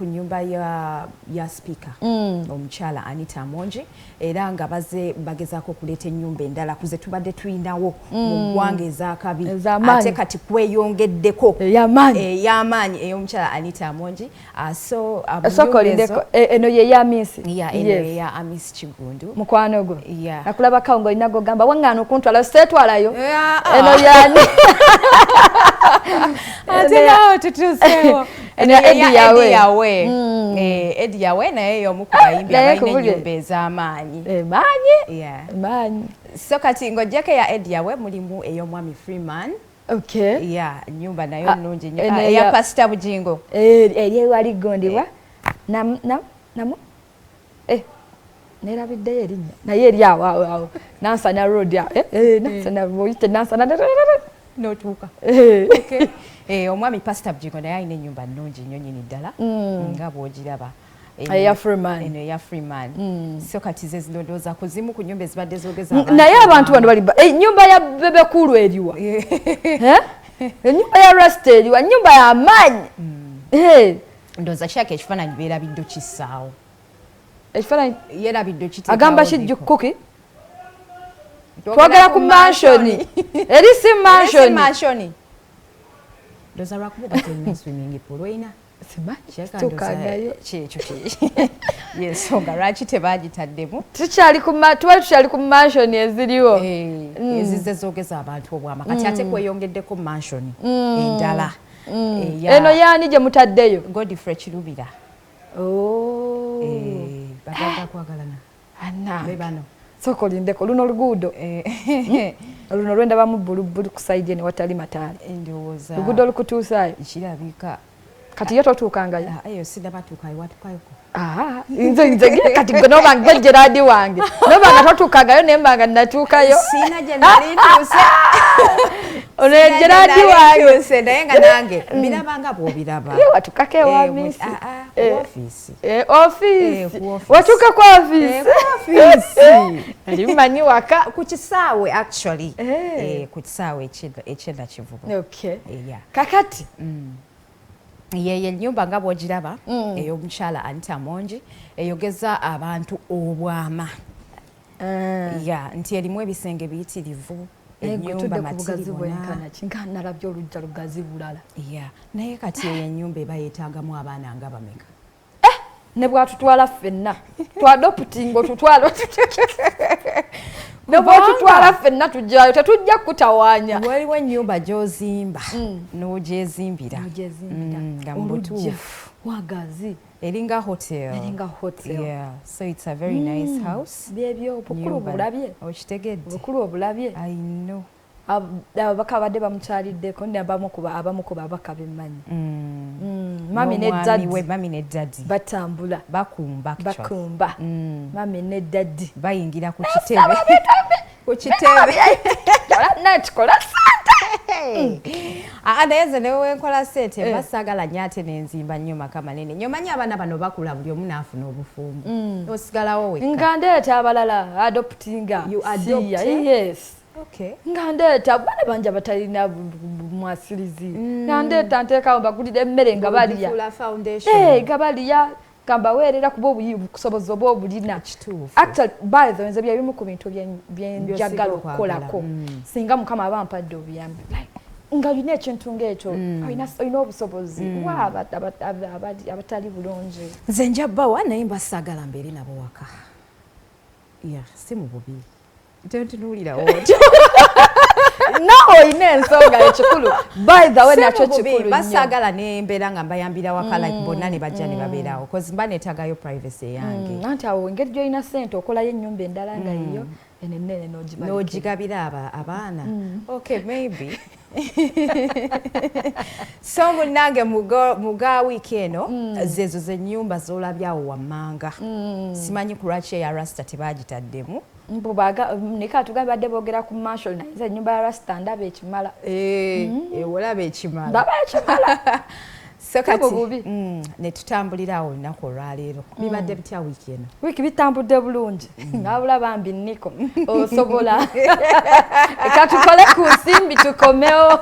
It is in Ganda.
ku nyumba ya speaker omukyala Anita Amongi era nga bagezaako okuleeta ennyumba endala kuze tubadde tuyinawo mu ggwanga ez'akabi ate kati kweyongeddeko ey'amaanyi ey'omukyala Anita Amongi eno ye ya Miss eno ya Amis Kigundu mukwano gwo nakulabako ng'olina gogamba wangaana okuntwala seetwalayo eno yani ate nawe tutuuseewo Edi yawe naye y'omu ku bayimbi abalina ennyumba ez'amaanyi maanyi so kati ng'ojjako eya Edi yawe mulimu ey'omwami Freeman ennyumba nayo nnungi nnyo eya Pastor Bujingo eri ewali gondibwa namu nerabiddeyo erinnya naye eri awo Nansana Road Nansana notuuka omwami Pastor Bujingo naye alina ennyumba nnungi nnyo nnyini ddala nga bw'ogiraba eya Freeman eno eya Freeman so kati ze zilondooza ku zimu ku nnyumba ezibadde zoogeza abantu naye abantu bano bali ennyumba ya Bebecool eriwa ennyumba ya Rasta eriwa ennyumba y'amaanyi ndowooza kyako ekifaananyi beerabidde kissaawo ekifaananyi yeerabidde kiteekawo agamba kijjukuki twogera ku mansioni eri si mansioni ndowooza lwakuba batalina swimming pool olina yensonga lwaki tebagitaddemu tukyali ku mansioni eziriwo ezize zoogeza abantu obwama kati ate kweyongeddeko mansioni endala eno yaani gye mutaddeyo Godfrey Kirubira baganda kwagalana be bano soko lindeko luno oluguudo luno lwendabamu bbulubbulu ku sayidi ne watali mataala ndowooza luguudo olukutuusaayo kirabika kati ye totuukangayo eyo sidabatuukayo watukayoko nze kati gwe nobanga Gerard wange nobanga totuukangayo naye mbanga natuukayo siina gye nali ntuuse ono ye Gerard wange naye nga nange mbirabanga bw'obiraba watukako ewa Miss ofiisi watuuka ku ofiisi ali mmanyi waka ku kisaawe actually ku kisaawe ekyenda Kivubo kakati yeye ennyumba nga bw'ogiraba ey'omukyala Anita Amongi eyogeza abantu obwama nti erimu ebisenge biyitirivu ennyumba nalabye olujja lugazi bulala naye kati eyo ennyumba eba yeetaagamu abaana nga bameka ne bwatutwala ffenna twadoputinga otutwala ne bwatutwala ffenna tujjayo tetujja kutawaanya waliwo ennyumba gy'ozimba n'ogyezimbira nga mu butuufu wagazi eringa hotel so it's a very nice house byebyo obukulu obulabye okitegedde obukulu obulabye I know ababaka badde bamukyaliddeko abamu ku babaka bemmanyi mami ne daddi batambula bakumba mami ne daddi bayingira ku kitebe nakikola naye nze newenkola sente basaagala nnyo ate nenzimba nnyo maka manene nnyo manyi abaana bano bakula buli omu naafuna obufumbo osigalawo wekka nga ndeeta abalala adoptinga yes nga ndeeta bana banja batalina mwasirizi nga ndeeta nteekawo bagulira emmere nga balya nga balya kambaweerera kuba obusobozi oba obulina actually by the way nze byebimu ku bintu byenjagala okukolako singa mukama aba ampadde obuyambi nga olina ekintu ng'ekyo olina obusobozi wa abatali bulungi nze njabbawa naye mbasaagala mbeere nabo waka si mu bubi tentunuulirawo otyo nawe olina ensonga ekikulu by the way nakyo kikulu basaagala nembeera nga mbayambira waka like bonna ne bajja ne babeerawo cause mba neetaagayo privacy yange anti awo engeri gy'olina ssente okolayo ennyumba endala nga yiyo enenene n'ogigabira abaana okay maybe so munnange muga wiiki eno zezo zennyumba z'olabyawo wammanga simanyi ku lwaki eya Rasta tebagitaddemu nika tugambe badde boogera ku mansion naye ennyumba ya Rasta ndaba ekimala olaba ekimala ndaba ekimala so kati ne tutambulirawo olunaku olwaleero bibadde bitya wiiki eno wiiki bitambudde bulungi ngabula bambi Niko osobola eka tukole ku nsimbi tukomewo